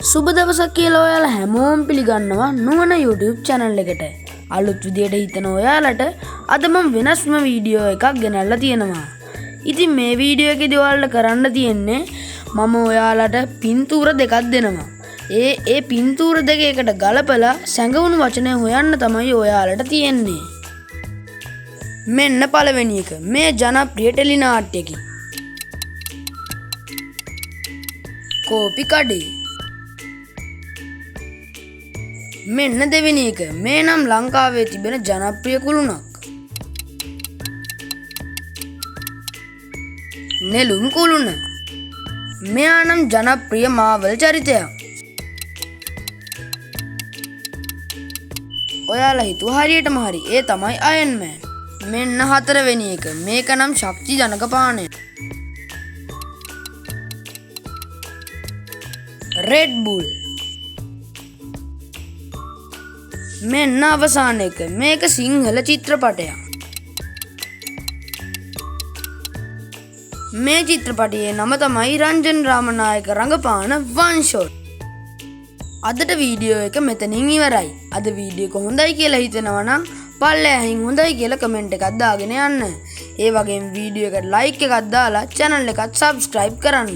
සුබ දවසක් කියලා ඔයාලා හැමෝම පිළිගන්නවා නුවණ YouTube channel එකට. අලුත් විදියට හිතන ඔයාලට අද මම වෙනස්ම වීඩියෝ එකක් ගෙනල්ලා තියෙනවා. ඉතින් මේ වීඩියෝ එකේදී ඔයාලට කරන්න තියෙන්නේ මම ඔයාලට පින්තූර දෙකක් දෙනවා. ඒ පින්තූර දෙක එකට ගලපලා සැඟවුණු වචනය හොයන්න තමයි ඔයාලට තියෙන්නේ. මෙන්න පළවෙනි එක. මේ ජනප්‍රිය ටෙලි නාට්‍යකි. කෝපි කඩේ. මෙන්න දෙවෙනි එක. මේ නම් ලංකාවේ තිබෙන ජනප්‍රිය කුළුණක්. නෙළුම් කුළුණ. මෙයා නම් ජනප්‍රිය මාවල් චරිතයක්. ඔයාලා හිතුවා හරියටම හරි. ඒ තමයි අයන් මෑන්. මෙන්න හතරවෙනි එක. මේක නම් ශක්ති ජනක පානය. රෙඩ් බුල්. මෙන්න අවසාන එක. මේක සිංහල චිත්‍රපටයක්. මේ චිත්‍රපටයේ නම තමයි රංජන් රාමනායක රඟපාන වන් ෂොට්. අදට වීඩියෝ එක මෙතනින් ඉවරයි. අද වීඩියෝ එක හොඳයි කියලා හිතෙනවා නම් පල්ලෙහායින් හොඳයි කියලා කමෙන්ට් එකක් දාගෙන යන්න. ඒ වගේම වීඩියෝ එකට ලයික් එකක් දාලා channel එකත් subscribe කරන්න.